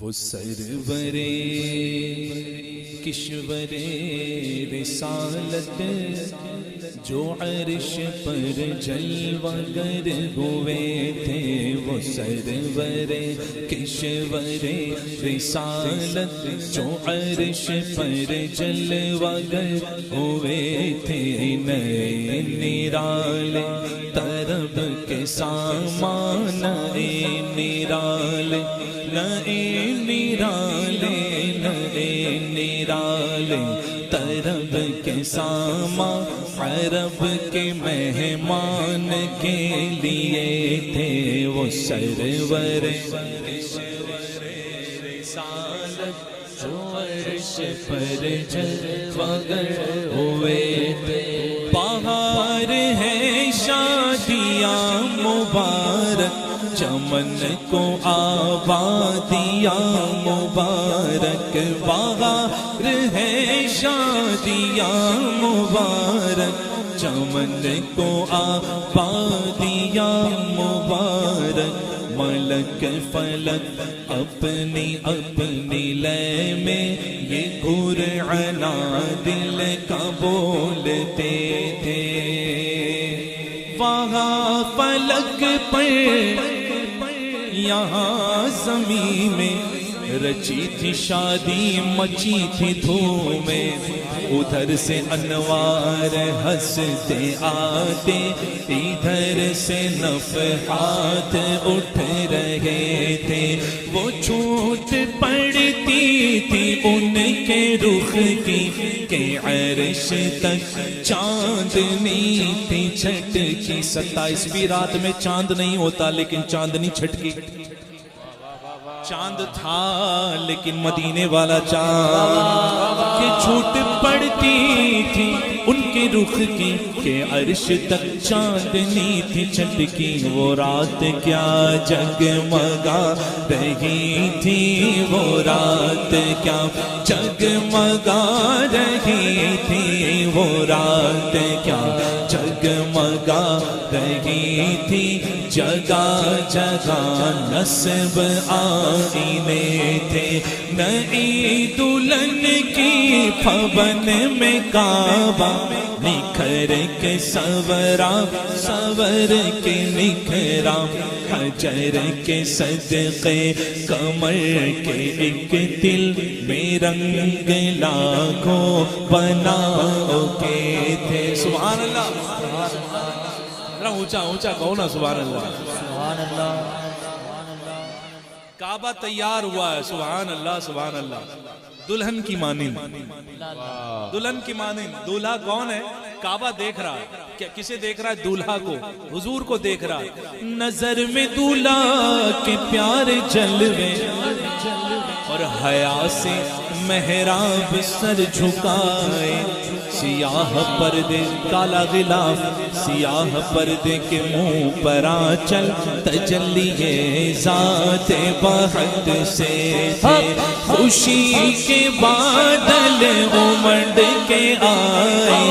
وہ سرور کشور رسالت جو عرش پر جلوہ گر ہوئے تھے، وہ سرور کشور رسالت جو عرش پر جلوہ گر ہوئے تھے، نئے نرالے طرب کے سامان، نئے نرالے نئے نرالے نئے نرالے طرب کے سامان، عرب کے مہمان کے لیے تھے، وہ سرور رسالت جو عرش پر جلوہ گر ہوئے تھے۔ بہار ہے شادیاں مبارک، چمن کو آبادیاں مبارک، بہار ہے شادیاں مبارک، چمن کو آبادیاں مبارک۔ ملک فلک اپنی اپنی لے میں یہ قرآن دل کا بولتے تھے، وہاں فلک پر یہاں زمین میں رچی تھی شادی، مچی تھی دھومیں، ادھر سے انوار ہنستے آتے، ادھر سے نفحات اٹھ رہے تھے، وہ چھوٹ پڑتی تھی ان کے رخ کی کہ عرش تک چاندنی تھی چھٹکی۔ 27ویں رات میں چاند نہیں ہوتا لیکن چاندنی چھٹکی، چاند تھا لیکن مدینے والا چاند، کہ چھوٹ پڑتی تھی ان کے رخ کی کہ عرش تک چاندنی تھی چھٹکی۔ وہ رات کیا جگمگا رہی تھی، وہ رات کیا جگمگا رہی تھی، وہ رات کیا جگمگا رہی تھی، جگہ جگہ نصب آئینے تھے، نئی دلہن کی پھبن میں کعبہ نکھر کے سورا، سور کے نکھرا، حجر کے صدقے کمر کے ایک دل میں رنگ لاکھوں بناؤ کے تھے۔ سبحان اللہ، اونچا اونچا کہو نا سبحان اللہ، سبحان اللہ۔ کعبہ تیار ہوا ہے، سبحان اللہ سبحان اللہ، دلہن کی مانند، دلہن کی مانند۔ دولہا کون ہے؟ کعبہ دیکھ رہا ہے، کسے دیکھ رہا ہے؟ دولہا کو، حضور کو دیکھ رہا ہے۔ نظر میں دولہا کے پیارے جلوے اور حیا سے محراب سر جھکائے، سیاہ پردے کالا غلاف، سیاہ پردے کے منہ پر آنچل، تجلی ذات بہت سے تھے، خوشی کے بادل امڑ کے آئے،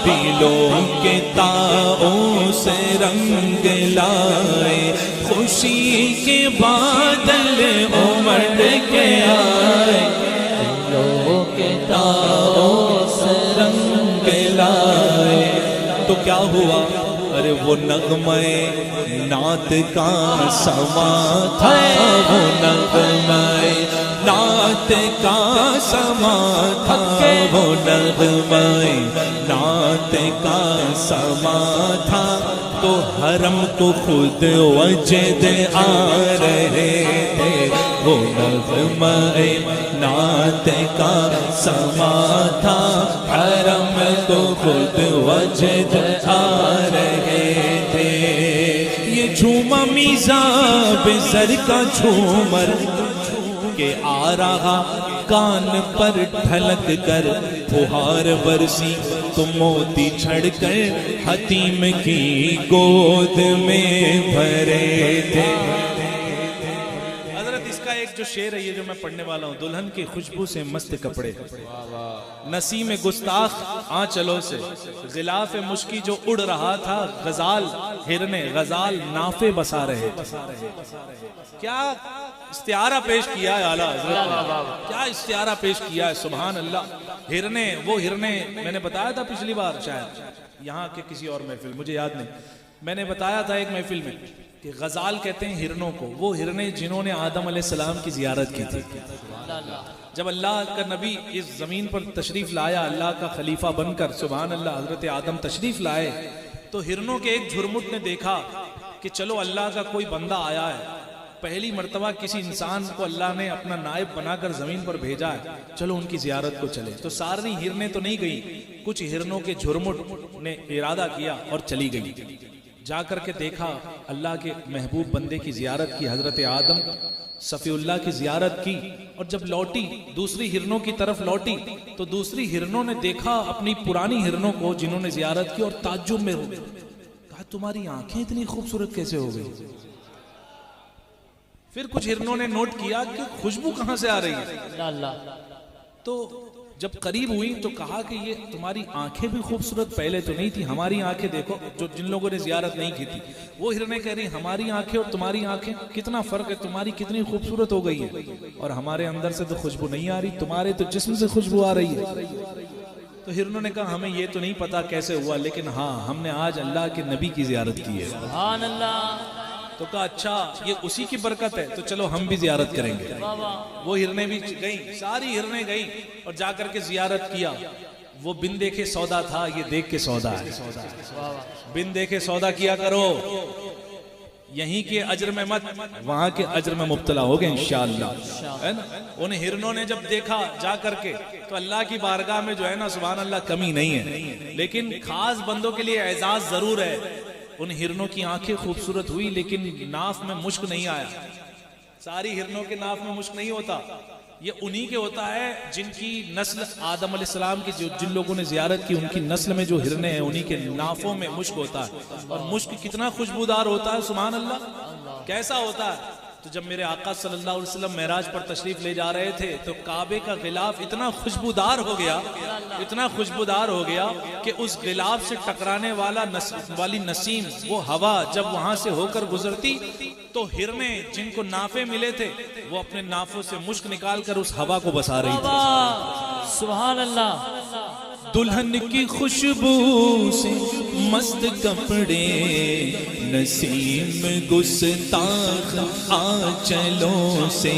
دلوں کے تاؤں سے رنگ لائے، خوشی کے بادل امڑ کے آئے، دلوں کے تاؤں سے رنگ لائے۔ تو کیا ہوا؟ ارے وہ نغمہ نعت کا سما تھا، وہ نغمہ نعت کا سما تھا، وہ نغمہ نعت کا سما تھا، تو حرم کو خود وجد آ رہے تھے، وہ نغمہ نعت کا سما تھا، حرم کو خود وجد آ رہے تھے۔ یہ جھوما میزاب زر کا جھومر کہ آ رہا کان پر ڈھلک کر، پھوہار برسی تو موتی چھڑ کر حتیم کی گود میں بھرے تھے۔ حضرت اس کا ایک جو جو شعر ہے یہ جو میں پڑھنے والا ہوں، دلہن کی خوشبو سے مست کپڑے، نسیم گستاخ آنچلوں سے، غلاف مشکی جو اڑ رہا تھا، غزال ہرنے غزال نافے بسا رہے تھے۔ کیا استعارہ پیش کیا ہے اعلیٰ حضرت نے، کیا استعارہ پیش کیا ہے، سبحان اللہ۔ ہرنے، وہ ہرنے میں نے بتایا تھا پچھلی بار شاید یہاں کے کسی اور محفل، مجھے یاد نہیں، میں نے بتایا تھا ایک محفل میں کہ غزال کہتے ہیں ہرنوں کو، وہ ہرنے جنہوں نے آدم علیہ السلام کی زیارت کی تھی۔ جب اللہ کا نبی اس زمین پر تشریف لایا، اللہ کا خلیفہ بن کر، سبحان اللہ، حضرت آدم تشریف لائے تو ہرنوں کے ایک جھرمٹ نے دیکھا کہ چلو اللہ کا کوئی بندہ آیا ہے، پہلی مرتبہ کسی انسان کو اللہ نے اپنا نائب بنا کر زمین پر بھیجا ہے، چلو ان کی زیارت کو چلے۔ تو ساری ہرنیں تو نہیں گئی، کچھ ہرنوں کے جھرمٹ نے ارادہ کیا اور چلی گئی۔ جا کر کے دیکھا اللہ کے محبوب بندے کی زیارت کی، حضرت آدم صفی اللہ کی زیارت کی، اور جب لوٹی دوسری ہرنوں کی طرف لوٹی تو دوسری ہرنوں نے دیکھا اپنی پرانی ہرنوں کو جنہوں نے زیارت کی، اور تعجب میں ہو گئے، کہا تمہاری آنکھیں اتنی خوبصورت کیسے ہو گئی؟ پھر کچھ ہرنوں نے نوٹ کیا کہ خوشبو کہاں سے آ رہی ہے، تو جب قریب ہوئی تو کہا کہ یہ تمہاری آنکھیں بھی خوبصورت پہلے تو نہیں تھی، ہماری آنکھیں دیکھو، جو جن لوگوں نے زیارت نہیں کی تھی وہ ہرنیں کہہ رہی ہماری آنکھیں اور تمہاری آنکھیں کتنا فرق ہے، تمہاری کتنی خوبصورت ہو گئی ہے، اور ہمارے اندر سے تو خوشبو نہیں آ رہی، تمہارے تو جسم سے خوشبو آ رہی ہے۔ تو ہرنوں نے کہا ہمیں یہ تو نہیں پتا کیسے ہوا، لیکن ہاں ہم نے آج اللہ کے نبی کی زیارت کی ہے، سبحان اللہ۔ تو کہا اچھا یہ اسی کی برکت ہے، تو چلو ہم بھی زیارت کریں گے۔ وہ ہرنیں بھی گئیں، ساری ہرنیں گئیں اور جا کر کے زیارت کیا۔ وہ بن دیکھے سودا تھا، یہ دیکھ کے سودا ہے، بن دیکھے سودا کیا کرو، یہیں کے اجر میں مت وہاں کے اجر میں مبتلا ہوگے انشاءاللہ، ہے نا۔ ان ہرنوں نے جب دیکھا جا کر کے تو اللہ کی بارگاہ میں جو ہے نا سبحان اللہ کمی نہیں ہے، لیکن خاص بندوں کے لیے اعزاز ضرور ہے۔ ان ہرنوں کی آنکھیں خوبصورت ہوئی لیکن ناف میں مشک نہیں آیا، ساری ہرنوں کے ناف میں مشک نہیں ہوتا، یہ انہی کے ہوتا ہے جن کی نسل آدم علیہ السلام کی، جن لوگوں نے زیارت کی ان کی نسل میں جو ہرنے ہیں انہی کے نافوں میں مشک ہوتا ہے، اور مشک کتنا خوشبودار ہوتا ہے، سبحان اللہ، کیسا ہوتا ہے۔ تو جب میرے آقا صلی اللہ علیہ وسلم معراج پر تشریف لے جا رہے تھے تو کعبے کا غلاف اتنا خوشبودار ہو گیا، اتنا خوشبودار ہو گیا کہ اس غلاف سے ٹکرانے والی نسیم، وہ ہوا جب وہاں سے ہو کر گزرتی تو ہرنے جن کو نافے ملے تھے وہ اپنے نافوں سے مشک نکال کر اس ہوا کو بسا رہی تھی، سبحان اللہ۔ دلہن کی خوشبو سے مست کپڑے، نسیم گستاخ آنچلوں سے،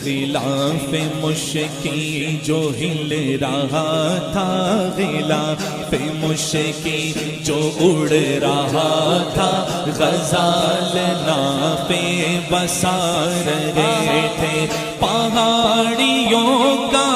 غلاف مشکی جو ہل رہا تھا، غلاف مشکی جو اڑ رہا تھا، غزال نافے بسا رہے تھے، پہاڑیوں کا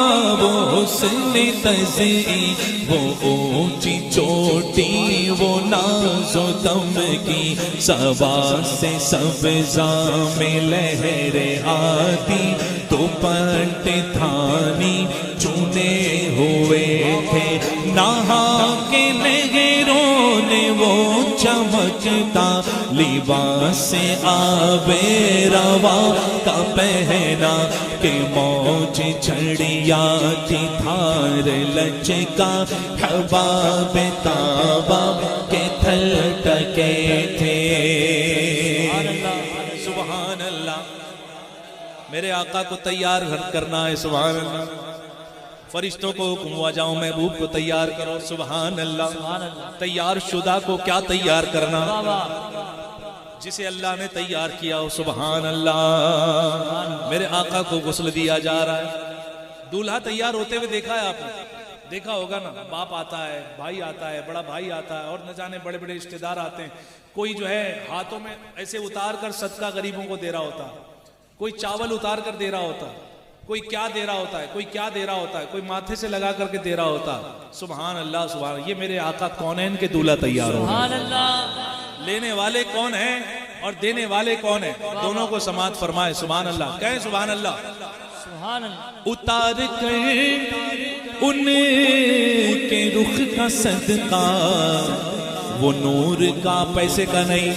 وہ حسن تزئین، وہ اونچی چوٹی، وہ ناز و دم کی، صبا سے سبزاں میں لہریں آتی، دوپٹ تھانی چنے ہوئے تھے، نہا کے نہروں نے وہ چمکتا لباس آب رواں کا پہنا، کہ موج چھڑیا تھی دھار لچکا، حباب تابا کے تھل ٹکے تھے، سبحان اللہ۔ میرے آقا کو تیار کرنا ہے، سبحان اللہ، فرشتوں کو حکم ہوا جاؤ محبوب کو تیار کرو، سبحان اللہ۔ تیار شدہ کو کیا تیار کرنا، جسے اللہ نے تیار کیا ہو، سبحان اللہ۔ میرے آقا کو غسل دیا جا رہا ہے، دولہا تیار ہوتے ہوئے دیکھا ہے آپ نے، دیکھا ہوگا نا، باپ آتا ہے، بھائی آتا ہے، بڑا بھائی آتا ہے، اور نہ جانے بڑے بڑے رشتہ دار آتے ہیں، کوئی جو ہے ہاتھوں میں ایسے اتار کر صدقہ غریبوں کو دے رہا ہوتا ہے، کوئی چاول اتار کر دے رہا ہوتا ہے، کوئی کیا دے رہا ہوتا ہے، کوئی کیا دے رہا ہوتا ہے، کوئی ماتھے سے لگا کر کے دے رہا ہوتا ہے، سبحان اللہ سبحان اللہ۔ یہ میرے آقا کونین کے دولہا تیار ہو، سبحان اللہ۔ لینے والے کون ہیں اور دینے والے کون ہیں، دونوں کو سماعت فرمائے، سبحان اللہ، کہیں سبحان اللہ، سبحان اللہ۔ اتار کر ان کے رخ کا صدقہ، وہ نور کا پیسے کا نہیں،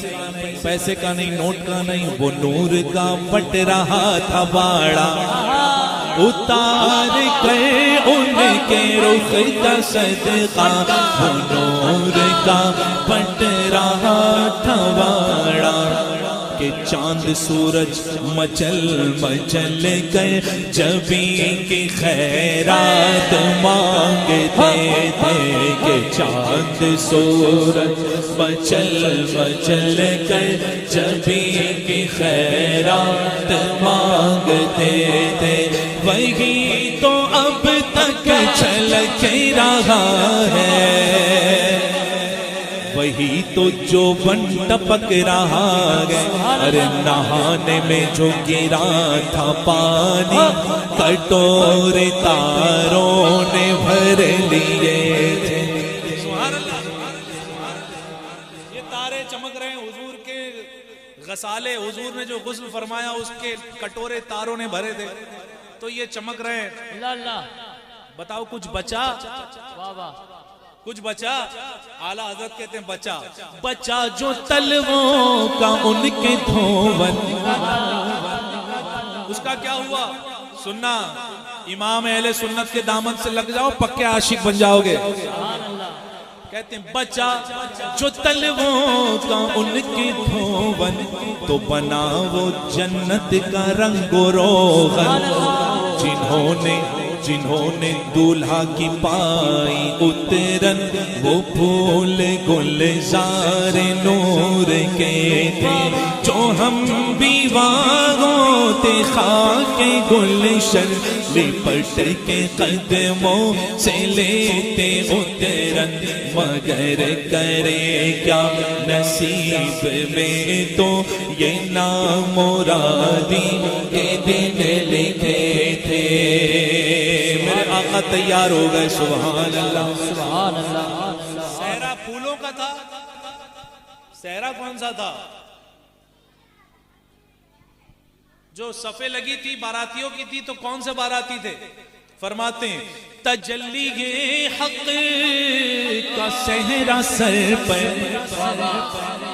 پیسے کا نہیں، نوٹ کا نہیں، وہ نور کا بٹ رہا تھا باڑا، اتار کر ان کے رخ کا صدقہ، وہ نور کا بٹ رہا تھا باڑا، کہ چاند سورج مچل مچل کر جبیں کی خیرات مانگتے تھے، کہ چاند سورج مچل مچل کر جبیں کی خیرات مانگتے تھے، وہی تو اب تک چھلک رہا ہے، وہی تو جو بن ٹپک رہا ہے، ارے نہانے میں جو گرا تھا پانی، کٹورے تاروں نے بھر لیے تھے۔ سبحان اللہ، یہ تارے چمک رہے ہیں حضور کے غسالے، حضور نے جو غسل فرمایا اس کے کٹورے تاروں نے بھرے تھے، تو یہ چمک رہے ہیں۔ اللہ اللہ، بتاؤ کچھ بچا؟ واہ واہ، کچھ بچا؟ اعلیٰ حضرت کہتے ہیں بچا، بچا جو تلووں کا ان کے دھون، اس کا کیا ہوا؟ سننا، امام اہل سنت کے دامن سے لگ جاؤ، پکے عاشق بن جاؤ گے۔ کہتے ہیں بچا جو تلووں کا ان کے دھون، تو بنا وہ جنت کا رنگ و روغن، جنہوں نے دولہا کی پائی اترن، وہ پھول گلزار نور کے تھے، جو ہم بیواہوں تھے خاک گلشن، لپٹ کے قدموں سے لیتے اترن، مگر کرے کیا نصیب میں تو یہ نامرادی کے دن لکھے تھے۔ میرے آقا تیار ہو گئے، سبحان اللہ سبحان اللہ۔ صحرا پھولوں کا تھا، صحرا کون سا تھا؟ جو صفیں لگی تھی باراتیوں کی تھی، تو کون سے باراتی تھے؟ فرماتے ہیں تجلی حق کا صحرا سر پر،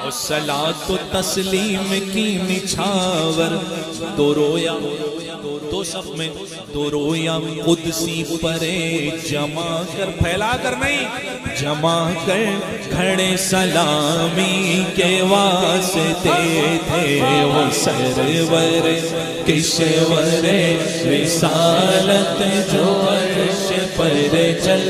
اور صلاۃ و تسلیم کی نچھاور، دو رویا دو صف میں دو رویا قدسی پرے جمع کر، پھیلا کر نہیں، جمع کر کھڑے سلامی کے واسطے تھے، وہ سرور کشور رسالت جو عرش پر چل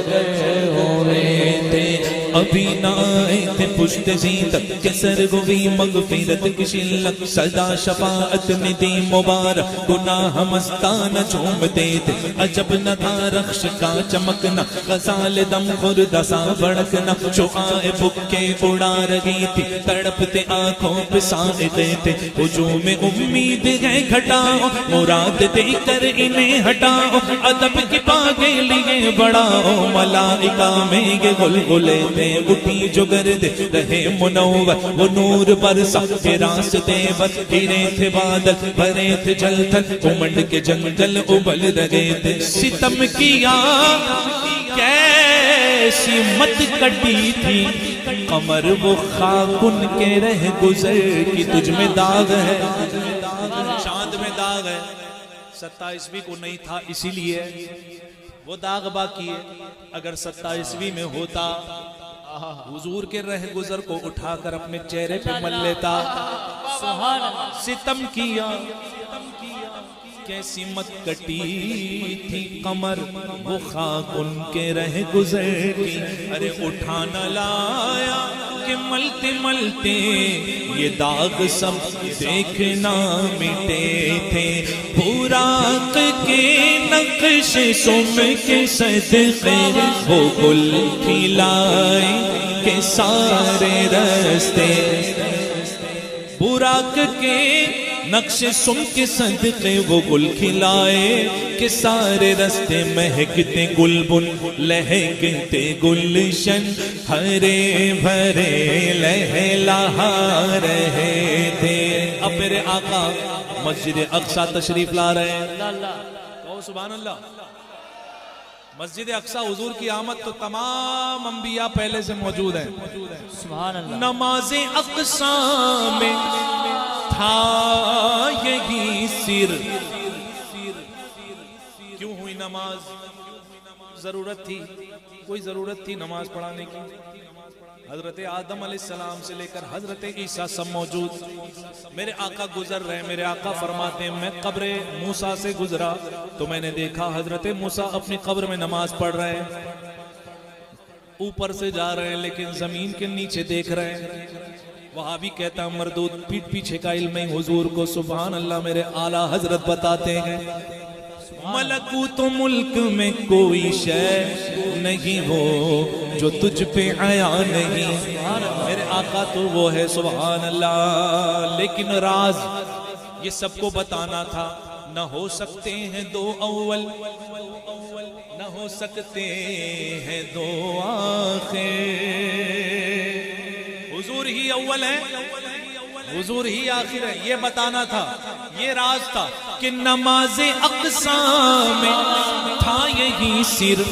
گئے ہوئے تھے، ابھی نہ آئے تھے پشت زینت کے سرگوی، مغفرت کی شلت صدا شفاعت میں دی مبارک، گناہ مستانہ جھومتے تھے، عجب نہ تھا رخش کا چمکنا، غزال دم خردہ سا بڑکنا، شعائے بکے اڑا رہی تھی، تڑپتے آنکھوں پہ سائقے تھے، ہجوم امید ہے گھٹاؤ، مراد دے کر انہیں ہٹاؤ، ادب کی پاگے لیے بڑھاؤ، ملائکہ میں یہ گلگلے تھے، اٹھی جو گرد رہے منور، وہ نور برسا کے راستے بس، گرے تھے بادل بھرے تھے جل تھل، امنڈ کے جنگل ابل رہے تھے، ستم کیا کیسی مت کٹی تھی، قمر وہ خاک ان کے رہ گزر کی، تجھ میں داغ ہے، چاند میں داغ ہے، 27ویں کو نہیں تھا اسی لیے وہ داغ باقی ہے، اگر 27ویں میں ہوتا حضور کے رہ گزر کو اٹھا کر اپنے چہرے پہ مل لیتا۔ ستم کیا کیسی مت کٹی تھی قمر، وہ خاک ان کے رہ گزر کی، ارے اٹھا نہ لایا کہ ملتے ملتے یہ داغ سب دیکھنا مٹے تھے، براق کے نقش سم کے صدقے وہ گل کھلائے کہ سارے رستے، براق کے نقش سم کے صدقے وہ گل کھلائے کہ سارے رستے، مہکتے گلبن لہکتے گلشن، ہرے بھرے لہلہا رہے تھے۔ اب میرے آقا مسجد اقصی تشریف لا رہے ہیں، کہو سبحان اللہ۔ مسجد اقصی حضور کی آمد تو تمام انبیاء پہلے سے موجود ہیں. سبحان اللہ. نماز اقصی میں تھا یہی سر. کیوں ہوئی نماز؟ ضرورت تھی، کوئی ضرورت تھی نماز پڑھانے کی. حضرت آدم علیہ السلام سے لے کر حضرت عیسیٰ سب موجود. میرے آقا گزر رہے ہیں. میرے آقا فرماتے ہیں میں قبر موسیٰ سے گزرا تو میں نے دیکھا حضرت موسیٰ اپنی قبر میں نماز پڑھ رہے ہیں. اوپر سے جا رہے ہیں لیکن زمین کے نیچے دیکھ رہے ہیں. وہاں بھی کہتا مردود پیٹ پیچھے کا علم ہے حضور کو. سبحان اللہ. میرے اعلیٰ حضرت بتاتے ہیں ملکوت و ملک میں کوئی شے نہیں ہو جو تجھ پہ عیا نہیں. میرے آقا تو وہ ہے. سبحان اللہ. لیکن راز یہ سب کو بتانا تھا. نہ ہو سکتے ہیں دو اول، نہ ہو سکتے ہیں دو آخر. حضور ہی اول ہے، حضور ہی آخر ہے. یہ بتانا تھا. یہ راز تھا کہ نماز اقصی میں تھا یہی سر.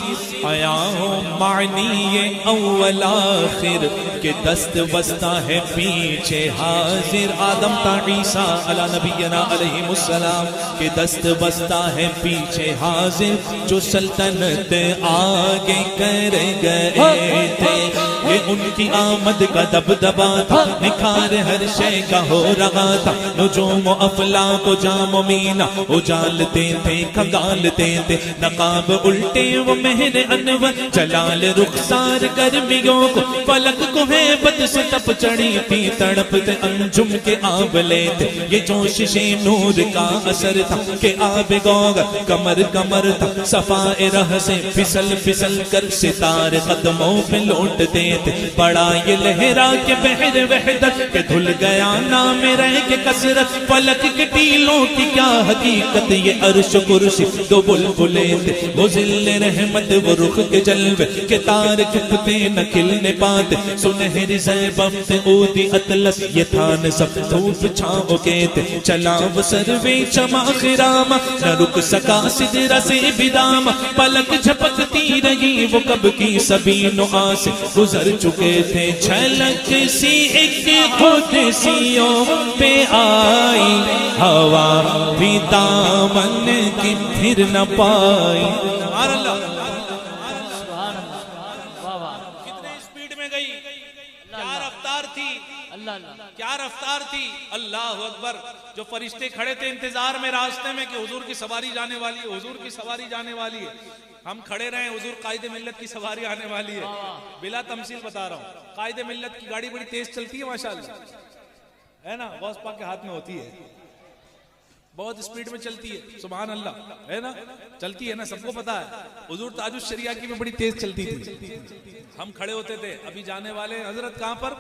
آیا ہو معنی اول آخر کہ دست بستہ ہے پیچھے حاضر. آدم تا عیسیٰ علی نبینا علیہ السلام کہ دست بستہ ہے پیچھے حاضر. جو سلطنت آگے کر گئے تھے یہ ان کی آمد کا دبدبا تھا. نکھار ہر شے کا ہو رہا تھا. نجوم و افلاک و جام و مینا اجالتے تھے کھگالتے تھے. نقاب الٹے وہ مہر انور جلال رخسار گرمیوں کو. فلک کو ہیبت سے تپ چڑھی تھی تڑپتے انجم کے آبلے تھے. یہ جوشش نور کا اثر تھا کہ آب گوگ کمر کمر تھا. صفائے رہ سے پھسل پھسل کر ستارے قدموں پہ لوٹتے تھے. بڑا یہ لہرا کے بحر وحدت کہ دھل گیا نام رہ کے کثرت. فلک کے ٹیلوں کی کیا حقیقت یہ عرش کرسی دو بلبلے تھے. وہ ذل رحمت وہ رخ کے جلوے کہ تار کھپتے نہ کھلنے پاتے. سنہری زیبفت اودی اطلس یہ تھان سب دھوپ چھاؤں کے تھے. چلا وہ سروے چما خراما نہ رک سکا سدرہ سے بداما. پلک جھپکتی رہی وہ کب کی سبینوں آسے گزر چکے تھے. چھلک سی ایک قدسیوں پہ آئی ہوا بھی دامن کی پھر نہ پائی. سبحان اللہ. سبحان اللہ. واہ واہ. کتنے اسپیڈ میں گئی، کیا رفتار تھی، اللہ اللہ. کیا رفتار تھی. اللہ اکبر. جو فرشتے کھڑے تھے انتظار میں راستے میں کہ حضور کی سواری جانے والی ہے، حضور کی سواری جانے والی ہے. ہم کھڑے رہے حضور قائد ملت کی سواری آنے والی ہے. بلا تمثیل بتا رہا ہوں. قائد ملت کی گاڑی بڑی تیز چلتی ہے ماشاءاللہ، ہے نا. غوث پاک کے ہاتھ میں ہوتی ہے، بہت اسپیڈ میں چلتی ہے. سبحان اللہ. ہے نا، چلتی ہے نا، سب کو پتا ہے. حضور تاج الشریعہ کی بھی بڑی تیز چلتی تھی. ہم کھڑے ہوتے تھے. ابھی جانے والے ہیں حضرت کہاں پر،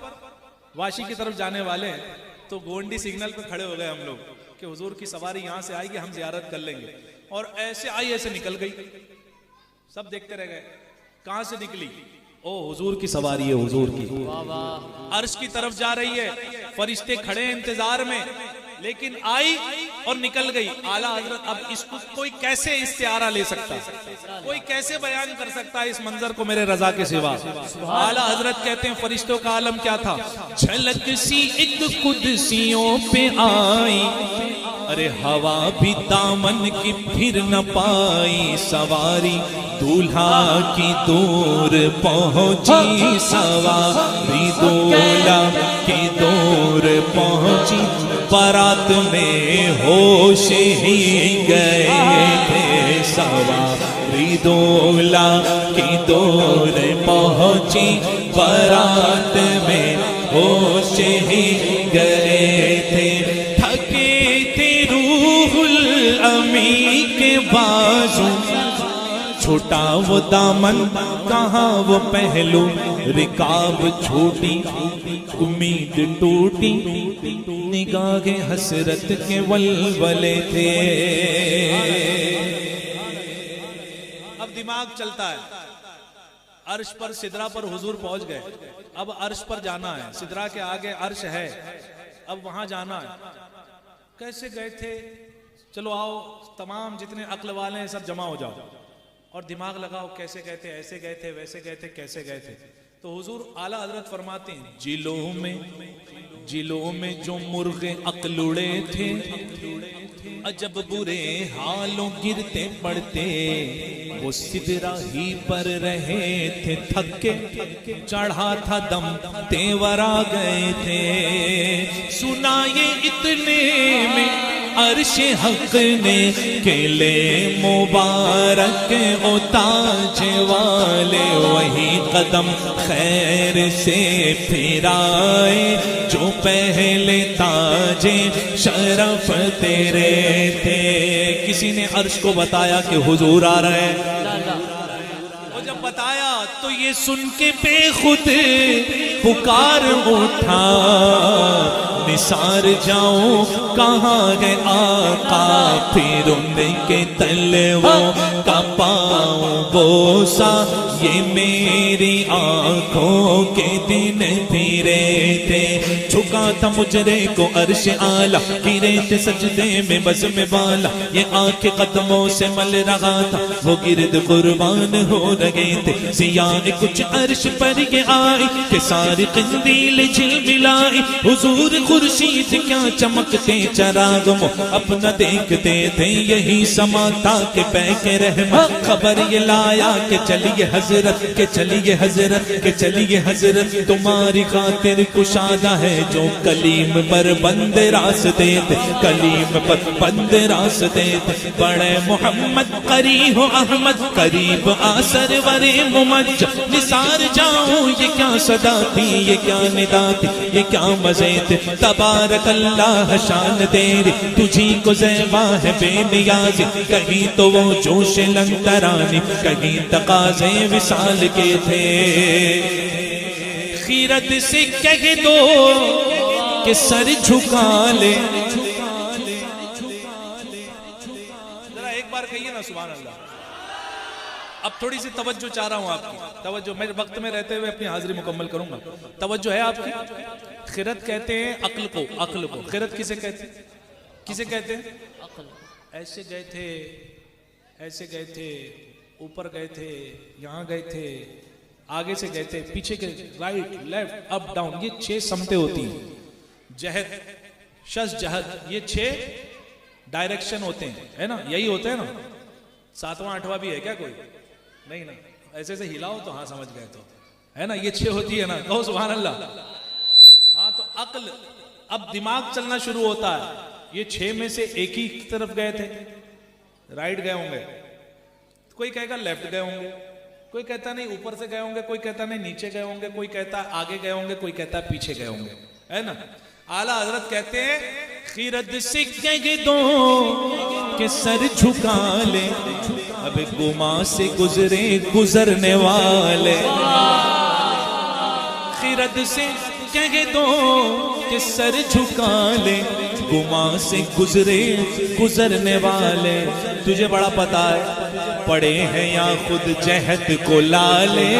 واشی کی طرف جانے والے ہیں. تو گونڈی سگنل پہ کھڑے ہو گئے ہم لوگ کہ حضور کی سواری یہاں سے آئے گی، ہم زیارت کر لیں گے. اور ایسے آئی ایسے نکل گئی. سب دیکھتے رہ گئے کہاں سے نکلی. او حضور کی سواری ہے، حضور کی. عرش کی طرف جا رہی ہے. فرشتے کھڑے ہیں انتظار میں، لیکن آئی اور نکل گئی. اعلیٰ حضرت اب اس کو کوئی کیسے استعارہ لے سکتا، کوئی کیسے بیان کر سکتا ہے اس منظر کو میرے رضا کے سوا. اعلیٰ حضرت کہتے ہیں فرشتوں کا عالم کیا تھا. جھلک سی ایک قدسیوں پہ آئی ارے ہوا بھی دامن کی پھر نہ پائی. سواری دولہا کی دور پہنچی، سواری دولہا کی دور پہنچی. بارات میں ہوش ہی گئے تھے. سواری دولہا کی دور پہنچی، بارات میں ہوش ہی گئے تھے. امی کے بازو چھوٹا وہ دامن کہاں وہ پہلو. رکاب چھوٹی امید ٹوٹی، نگاہ حسرت کے ولولے تھے. اب دماغ چلتا ہے. عرش پر سدرہ پر حضور پہنچ گئے. اب عرش پر جانا ہے. سدرہ کے آگے عرش ہے، اب وہاں جانا ہے. کیسے گئے تھے؟ چلو آؤ تمام جتنے عقل والے ہیں سب جمع ہو جاؤ. اور دماغ لگاؤ کیسے گئے تھے، ایسے گئے تھے، ویسے گئے تھے، کیسے گئے تھے. تو حضور اعلیٰ حضرت فرماتے ہیں جلوں میں جو مرغ عقل اڑے تھے، عجب برے حالوں گرتے پڑتے، وہ سدرا ہی پر رہے تھے تھکے، چڑھا تھا دم تیور آ گئے تھے. سنا یہ اتنے میں عرش حق نے کیلے مبارک او تاج والے، وہی قدم خیر سے پھرائے جو پہلے تاج شرف تیرے تھے. کسی نے عرش کو بتایا کہ حضور آ رہے ہیں، وہ جب بتایا تو یہ سن کے بے خود پکار اٹھا، نثار جاؤں کہاں گئے آقا، پھر ان کے تلووں کا پاؤں بوسا، یہ میری آنکھوں کے دن پھرے تھے. جھکا تھا مجرے کو عرش اعلیٰ، گرے تھے سجدے میں بزم بالا، یہ آنکھ قدموں سے مل رہا تھا، وہ گرد قربان ہو رہے تھے. سیاہ کچھ عرش پر یہ آئی کہ ساری قندیل جھلملائی، حضور خورشید کیا چمکتے چراغ مو اپنا دیکھتے تھے، یہی سما تھا کہ بہ کے رحمت خبر یہ لایا کہ چلیے حضرت، کہ چلیے حضرت، کہ چلیے حضرت، تمہاری خاطر کشادہ ہے جو کلیم پر بند راستے تھے، کلیم پر بند راستے تھے. بڑے محمد قریب احمد قریب آسر ورے ممج، نثار جاؤں یہ کیا صدا تھی، یہ کیا ندا تھی، یہ کیا مزے تھے. تبارک اللہ شان تیری، تجھی کو زیبا ہے بے نیازی، کہیں تو وہ جوش لنگرانی، کہیں تقاضے وصال کے تھے. خیرت سے کہہ دو کہ سر جھکا لے. ذرا ایک بار کہیے نا سبحان اللہ. اب تھوڑی سی توجہ چاہ رہا ہوں آپ کی توجہ، میں وقت میں رہتے ہوئے اپنی حاضری مکمل کروں گا. توجہ ہے آپ کی. خیرت کہتے ہیں عقل کو، عقل کو. خیرت کسے کہتے ہیں، کسے کہتے ہیں؟ عقل. ایسے گئے تھے، ایسے گئے تھے، اوپر گئے تھے، یہاں گئے تھے، آگے سے گئے تھے، پیچھے کے، رائٹ لیفٹ اپ ڈاؤن، یہ 6 سمتیں ہوتی ہیں. جہد شش جہد، یہ 6 ڈائریکشن ہوتے ہیں، ہے نا، یہی ہوتے ہیں نا. 7واں 8واں بھی ہے کیا کوئی؟ نہیں نا، ایسے سے ہلاؤ تو ہاں سمجھ گئے تو ہے نا. یہ 6 ہوتی ہے نا، کہو سبحان اللہ. ہاں تو عقل، اب دماغ چلنا شروع ہوتا ہے. یہ 6 میں سے ایک ہی طرف گئے تھے، رائٹ گئے ہوں گے، کوئی کہے گا لیفٹ گئے ہوں گے، کوئی کہتا نہیں اوپر سے گئے ہوں گے، کوئی کہتا نہیں نیچے گئے ہوں گے، کوئی کہتا آگے گئے ہوں گے، کوئی کہتا پیچھے گئے ہوں گے، ہے نا. اعلیٰ حضرت کہتے ہیں خیرت سے کہہ دو کہ سر جھکا لے، اب گما سے گزرے گزرنے والے. خیرت سے کہہ دو کہ سر جھکا لے، گما سے گزرے گزرنے والے. تجھے بڑا پتا ہے پڑے ہیں یا خود جہد کو لالے،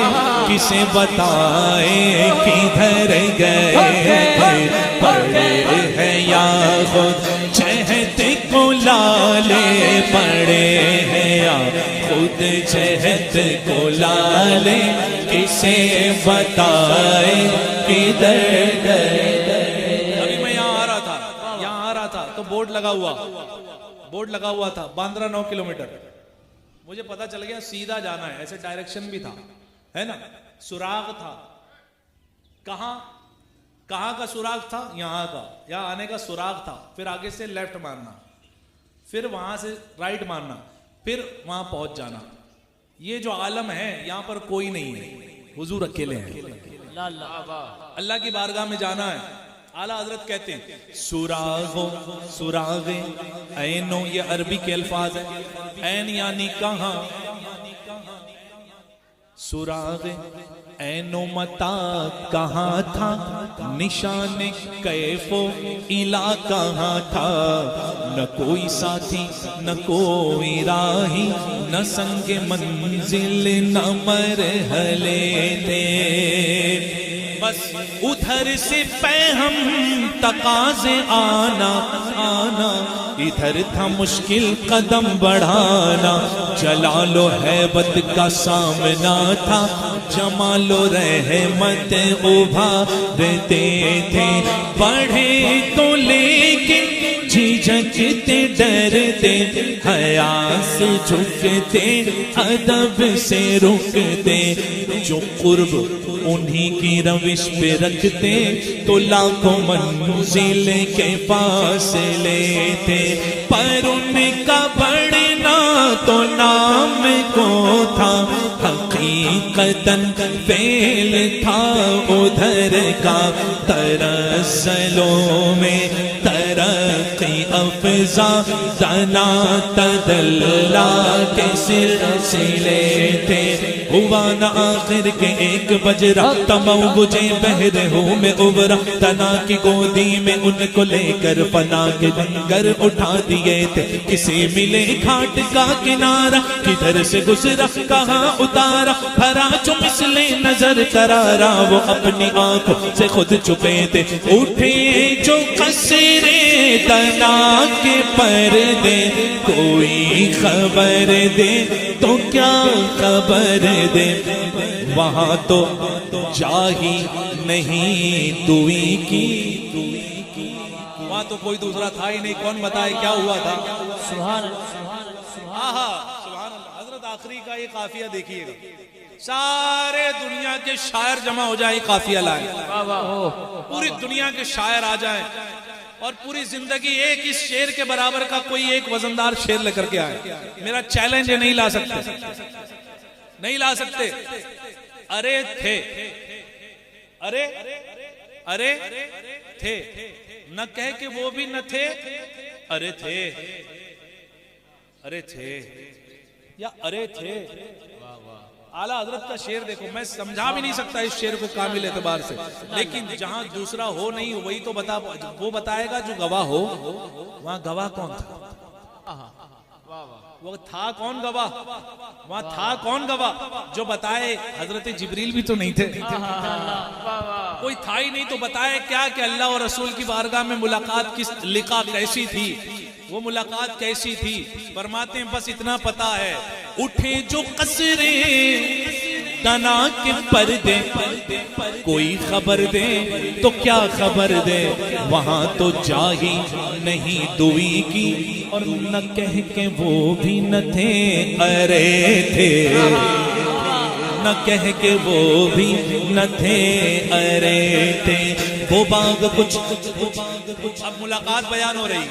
کسے بتائے کدھر گئے. پڑے ہیں یا خود جہد کو لالے، پڑے ہیں یا خود جہد کو لالے، کسے بتائے کدھر گئے. ابھی میں یہاں آ رہا تھا تو بورڈ لگا ہوا تھا باندرا 9 کلومیٹر. مجھے پتا چل گیا سیدھا جانا ہے، ایسے ڈائریکشن بھی تھا، ہے نا. سراغ تھا، کہاں کا سراغ تھا؟ یہاں کا، یہاں آنے کا سراغ تھا. پھر آگے سے لیفٹ مارنا، پھر وہاں سے رائٹ مارنا، پھر وہاں پہنچ جانا. یہ جو عالم ہے یہاں پر کوئی نہیں ہے، حضور اکیلے ہیں. اللہ کی بارگاہ میں جانا ہے. اعلیٰ حضرت کہتے ہیں سراغ عینو، یہ عربی کے الفاظ ہیں. عین یعنی کہاں، سراغ عینو متا کہاں تھا، نشان کیف و الا کہاں تھا. نہ کوئی ساتھی نہ کوئی راہی، نہ سنگ منزل نہ مرحلے تھے. بس ادھر سے پیغام تقاضے آنا آنا، ادھر تھا مشکل قدم بڑھانا، جلال و ہیبت کا سامنا تھا، جمال و رحمت ابھارتے تھے، بڑھے تو لیکن جھجکتے ڈرتے، حیا سے جھکتے ادب سے رکتے، جو قرب انہی کی روش پہ رکھتے تو لاکھوں منزل کے فاصلے تھے، پر ان کا بڑھنا تو نام کو تھا، حقیقتاً فعل تھا ادھر کا، ترسلوں میں ترقی افزا دنا تدلا کے سلسلے تھے، ہوا نہ آخر کے ایک بجرا، تمو بجے بہر ہوں میں ابرا، تنا کی گودی میں ان کو لے کر فنا کے لنگر اٹھا دیے تھے، کسے ملے گھاٹ کا کنارہ، کدھر سے گزرا کہاں اتارا، بھرا جو مثلے نظر کرارا، وہ اپنی آنکھوں سے خود چھپے تھے، اٹھے جو قصرے تنا کے پردے، کوئی خبر دے تو کیا خبر دے، وہاں تو جا ہی نہیں دوئی کی، وہاں تو کوئی دوسرا تھا ہی نہیں، کون بتائے کیا ہوا تھا؟ سبحان آہا سبحان اللہ۔ حضرت آخری کا یہ قافیہ دیکھیے گا، سارے دنیا کے شاعر جمع ہو جائیں قافیہ لائیں، پوری دنیا کے شاعر آ جائیں اور پوری زندگی ایک اس شعر کے برابر کا کوئی ایک وزندار شعر لے کر کے آئے، میرا چیلنج ہے، نہیں لا سکتے، نہیں لا سکتے۔ ارے تھے، ارے ارے تھے، نہ کہہ کہ وہ بھی نہ تھے، ارے تھے، ارے تھے یا ارے تھے۔ اعلیٰ حضرت کا شعر دیکھو، میں سمجھا بھی نہیں سکتا اس شعر کو کامل اعتبار سے، لیکن جہاں دوسرا ہو نہیں وہی تو وہ بتائے گا جو گواہ ہو، وہاں گواہ کون تھا؟ وہ تھا کون گواہ؟ وہاں تھا کون گواہ جو بتائے؟ حضرت جبریل بھی تو نہیں تھے، کوئی تھا ہی نہیں تو بتائے کیا کہ اللہ اور رسول کی بارگاہ میں ملاقات کس لقاء کیسی تھی، وہ ملاقات کیسی تھی؟ فرماتے ہیں بس اتنا پتا ہے، اٹھے جو قصرے تنا کے پردے، کوئی خبر دے تو کیا خبر دے، وہاں تو جا ہی نہیں دوئی کی، اور نہ کہہ کے وہ بھی نہ تھے، ارے تھے، نہ کہہ کے وہ بھی نہ تھے، ارے تھے۔ وہ باغ کچھ، اب ملاقات بیان ہو رہی،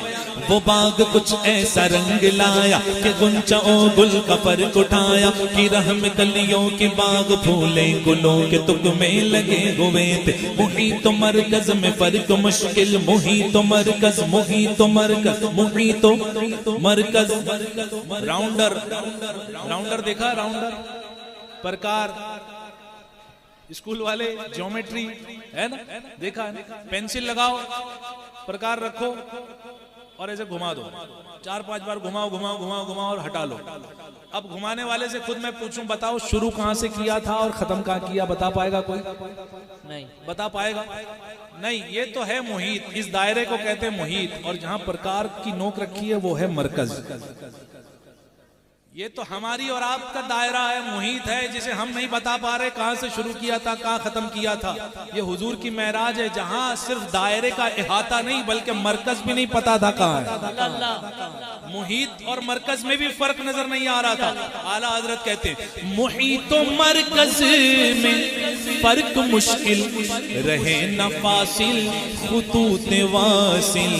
وہ باغ کچھ ایسا رنگ لایا کہ گنچوں گل کا فرق اٹھایا، کہ رحم کلیوں کے باغ پھولے گلوں کے تکمے لگے ہوئے تھے، محیط و مرکز میں فرق مشکل، محیط و مرکز، محیط و مرکز، محیط و مرکز۔ راؤنڈر، راؤنڈر دیکھا؟ راؤنڈر پرکار، اسکول والے جیومیٹری ہے نا، دیکھا ہے نا؟ پینسل لگاؤ، پرکار رکھو اور ایسے گھما دو، 4-5 بار گھماؤ گھماؤ گھماؤ گھماؤ اور ہٹا لو۔ اب گھمانے والے سے خود میں پوچھوں، بتاؤ شروع کہاں سے کیا تھا اور ختم کہاں کیا؟ بتا پائے گا کوئی؟ نہیں بتا پائے گا؟ نہیں۔ یہ تو ہے محیط، اس دائرے کو کہتے ہیں محیط، اور جہاں پرکار کی نوک رکھی ہے وہ ہے مرکز۔ یہ تو ہماری اور آپ کا دائرہ ہے، محیط ہے، جسے ہم نہیں بتا پا رہے کہاں سے شروع کیا تھا کہاں ختم کیا تھا۔ یہ حضور کی معراج ہے جہاں صرف دائرے کا احاطہ نہیں بلکہ مرکز بھی نہیں پتا تھا کہاں ہے۔ محیط اور مرکز میں بھی فرق نظر نہیں آ رہا تھا۔ اعلیٰ حضرت کہتے ہیں محیط و مرکز میں فرق مشکل، رہے نہ فاصل خطوط واصل،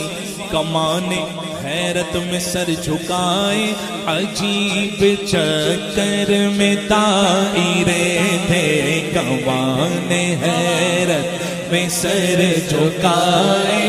کمانے حیرت میں سر جھکائے، عجیب چکر میں دائرے تھے، کمانے حیرت میں سر جھکائے،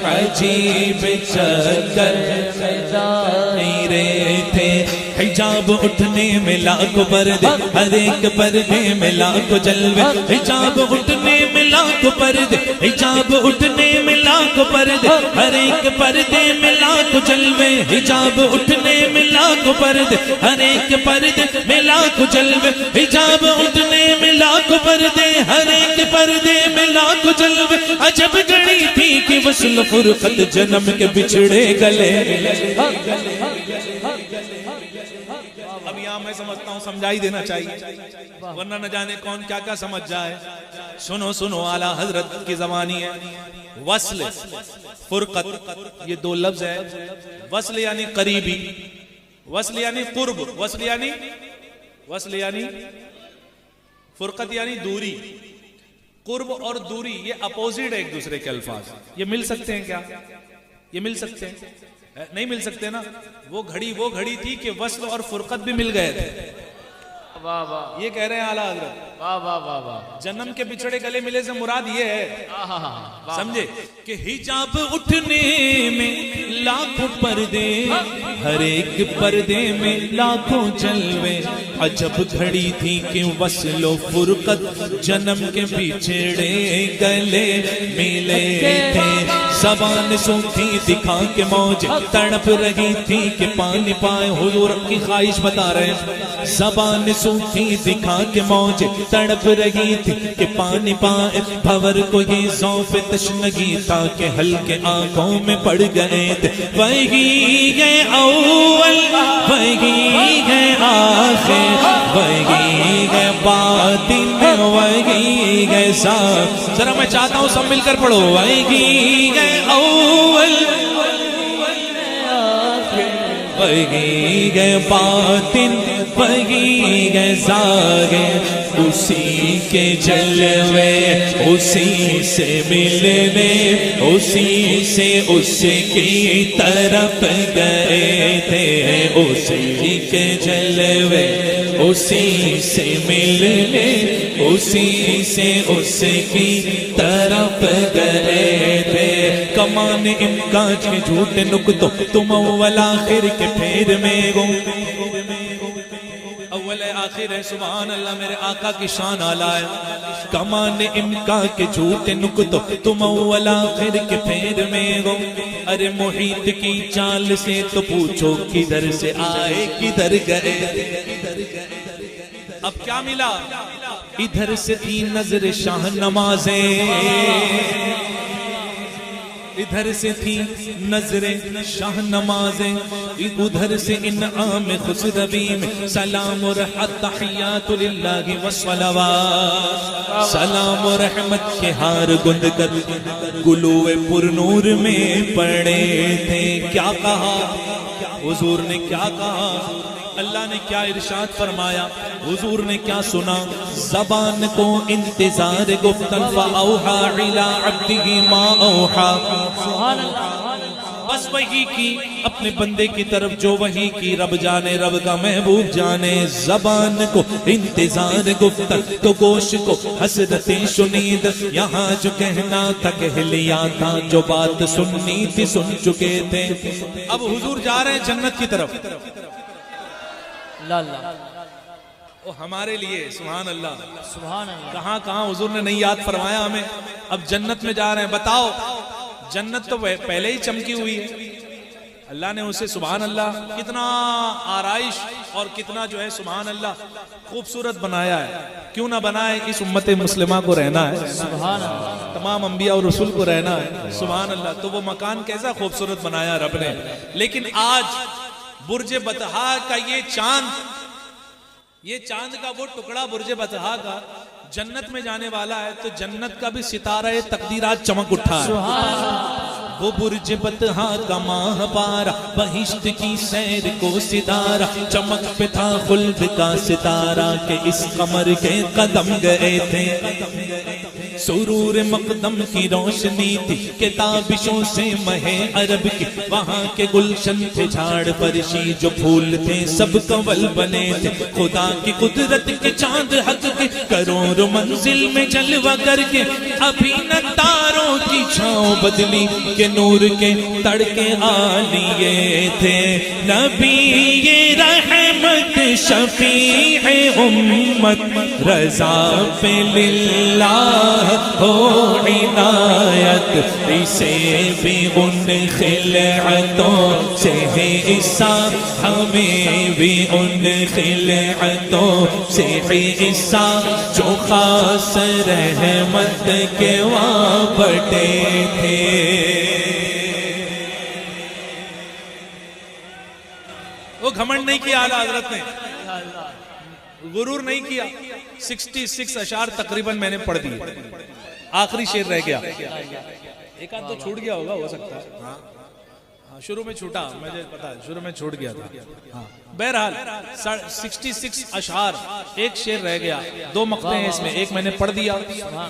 عجیب چکر میں دائرے تھے، حجاب اٹھنے میں لاکھوں پردے ہر ایک پردے میں لاکھوں جلوے حجاب اٹھنے میں لاکھوں پردے حجاب اٹھنے میں لاکھوں پردے ہر ایک پردے میں لاکھوں جلوے حجاب اٹھنے میں لاکھوں پردے ہر ایک پردے میں لاکھوں جلوے حجاب اٹھنے میں لاکھوں پردے ہر ایک پردے میں لاکھوں جلوے عجب گھڑی تھی کہ وصل فرقت جنم کے بچھڑے گلے اب یہاں میں سمجھتا ہوں سمجھائی دینا چاہیے ورنہ نہ جانے کون کیا کیا سمجھ جائے سنو سنو اعلیٰ حضرت کی زبانی ہے وصل فرقت یہ دو لفظ ہے وصل یعنی قریبی وصل یعنی قرب وصل یعنی فرقت یعنی دوری قرب اور دوری یہ اپوزٹ ہے ایک دوسرے کے الفاظ یہ مل سکتے ہیں کیا یہ مل سکتے ہیں نہیں مل سکتے نا وہ گھڑی تھی کہ وصل اور فرقت بھی مل گئے تھے یہ کہہ رہے ہیں اعلیٰ حضرت جنم کے بچھڑے گلے ملے سے مراد یہ ہے سمجھے کہ حجاب اٹھنے میں لاکھوں پردے ہر ایک پردے میں لاکھوں جلوے عجب گھڑی تھی کہ وصل و فرقت جنم کے بچھڑے گلے ملے تھے زبان سوکھی دکھا کے موج تڑپ رہی تھی کہ پانی پائے حضور کی خواہش بتا رہے ہیں زبان سوکھی دکھا کے موج تڑپ رہی تھی کہ پانی پائے بھور کو یہ ذوف تشنگی تھا کہ ہلکے آنکھوں میں پڑ گئے تھے وہی ہے اول وہی ہے آخر وہی ہے باطن وہی ہے ذات ذرا میں چاہتا ہوں سب مل کر پڑھو وہی ہے اول وہی ہے باطن وہی ہے ظاہر اسی کے جلوے اسی سے ملنے اسی سے اس کی طرف گئے تھے اسی کے جلوے اسی سے ملنے اسی سے اس کی طرف گئے تھے کمان امکان کے جھوٹے نکتوں تم اول آخر کے پھیر میں گو اول آخر ہے سبحان اللہ میرے آقا کی شان آلہ ہے کمان امکان کے جھوٹے نکتوں تم اول آخر کے پھیر میں گو ارے محیط کی چال سے تو پوچھو کدھر سے آئے کدھر گئے اب کیا ملا ادھر سے تھی نظر شاہ نمازیں ادھر سے تھی نظر شاہ نمازیں ادھر سے انعام خسروی میں سلام و رحمت تحیات للہ والصلوات سلام و رحمت کے ہار گند کر گلوے پر نور میں پڑے تھے کیا کہا حضور نے کیا کہا اللہ نے کیا ارشاد فرمایا حضور نے کیا سنا زبان کو انتظار گفتن فاوحا الى عبده ما اوحا بس وحی کی اپنے بندے کی طرف جو وحی کی رب جانے رب کا محبوب جانے زبان کو انتظار گفتن تو گوش کو حسرتیں شنید یہاں جو کہنا تھا کہہ لیا تھا جو بات سننی تھی سن چکے تھے اب حضور جا رہے ہیں جنت کی طرف وہ ہمارے لیے سبحان اللہ کہاں کہاں حضور نے نہیں یاد فرمایا ہمیں اب جنت میں جا رہے ہیں بتاؤ جنت تو پہلے ہی چمکی ہوئی ہے اللہ نے اسے سبحان اللہ کتنا آرائش اور کتنا جو ہے سبحان اللہ خوبصورت بنایا ہے کیوں نہ بنائے اس امت مسلمہ کو رہنا ہے سبحان اللہ تمام انبیاء اور رسول کو رہنا ہے سبحان اللہ تو وہ مکان کیسا خوبصورت بنایا رب نے لیکن آج برج بطحا کا یہ چاند کا وہ ٹکڑا برج بطحا کا جنت میں جانے والا ہے تو جنت کا بھی ستارہ تقدیرات چمک اٹھا ہے وہ برج بطحا کا ماہ پارا بہشت کی سیر کو ستارہ چمک پہ تھا خلد کا ستارہ کہ اس قمر کے قدم گئے تھے سرور مقدم کی روشنی تھی کتابشوں سے مہے عرب کی وہاں کے گلشن تھے جھاڑ فرشی جو پھول تھے سب کنول بنے تھے خدا کی قدرت کے چاند حق کے کروڑ منزل میں جلوہ کر کے ابھی نہ تاروں کی چھاؤں بدلی کہ نور کے تڑکے آ لیے تھے نبی یہ رحمت شفیع امت رضا پہ للہ ہو عنایت اسے بھی ان خلعتوں سے ہے عصا ہمیں بھی ان خلعتوں سے ہے عصا جو خاص رحمت کے وہاں بٹے تھے وہ گھمنڈ نہیں کیا اعلیٰ حضرت نے غرور نہیں کیا 66 اشعار تقریباً میں نے پڑھ دی آخری شعر رہ گیا ایک آدھ تو چھوٹ گیا ہوگا ہو سکتا ہے شروع میں چھوٹا مجھے پتا ہے شروع میں چھوٹ گیا تھا بہرحال 66 اشعار ایک شعر رہ گیا 2 مقطع ہیں اس میں ایک میں نے پڑھ دیا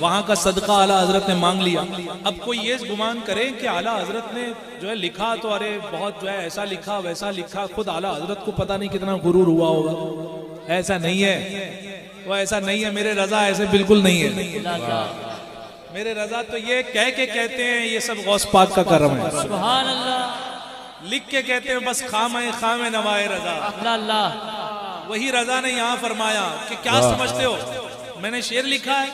وہاں کا صدقہ اعلیٰ حضرت نے مانگ لیا اب کوئی یہ گمان کرے کہ اعلیٰ حضرت نے جو ہے لکھا تو ارے بہت جو ہے ایسا لکھا ویسا لکھا خود اعلیٰ حضرت کو پتہ نہیں کتنا غرور ہوا ہوگا ایسا نہیں ہے وہ ایسا نہیں ہے میرے رضا ایسے بالکل نہیں ہے میرے رضا تو یہ کہہ کے کہتے ہیں یہ سب غوث پاک کا کرم ہے سبحان اللہ لکھ کے کہتے ہیں بس خام نوائے رضا اللہ وہی رضا نے یہاں فرمایا کہ کیا سمجھتے ہو میں نے شعر لکھا ہے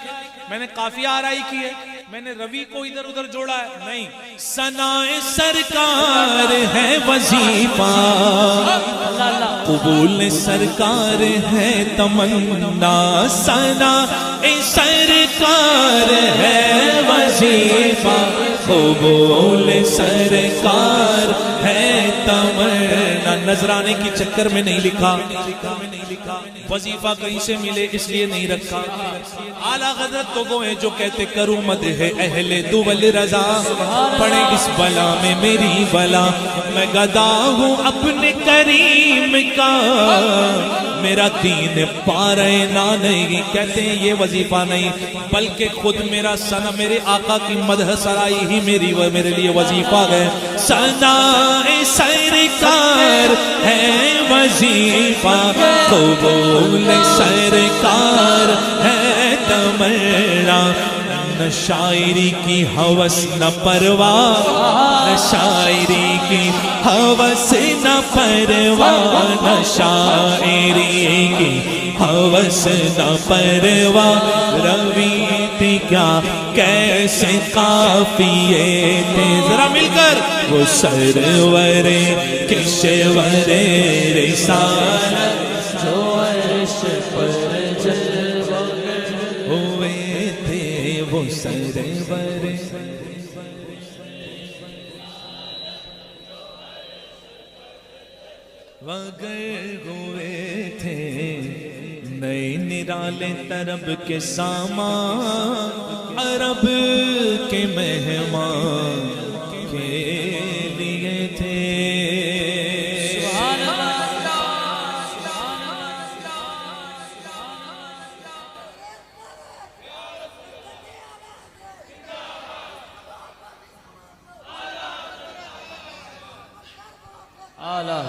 میں نے قافیہ آرائی کی ہے میں نے روی کو ادھر ادھر جوڑا ہے نہیں ثنائے سرکار ہے وظیفہ قبول سرکار ہے تمنا ثنائے سرکار ہے وظیفہ قبول سرکار ہے تمنا نذرانے کی چکر میں نہیں لکھا وظیفہ کہیں سے ملے اس لیے نہیں رکھا اعلیٰ حضرت تو وہ ہیں جو کہتے کروں مدح اہل دول رضا پڑے اس بلا میں میری بلا میں گدا ہوں اپنے کریم کا میرا دین پارے نہ نہیں کہتے ہیں یہ وظیفہ نہیں بلکہ خود میرا سنا میرے آقا کی مدح سرائی ہی میرے لیے وظیفہ ہے ثنائے سرکار ہے وظیفہ قبول سرکار ہے تمنا نہ شاعری کی ہوس نہ پرواہ نہ شاعری کی ہوس نہ پرواہ نہ شاعری کی ہوس نہ پرواہ روی تھی کیا کیسے قافیے تھے ذرا مل کر وہ سرور کشور رسالت جو عرش پر جلوہ ہوئے تھے وہ سرور وگر ہوئے تھے نئے نرالے طرب کے سامان عرب کے مہمان کے لیے تھے آلہ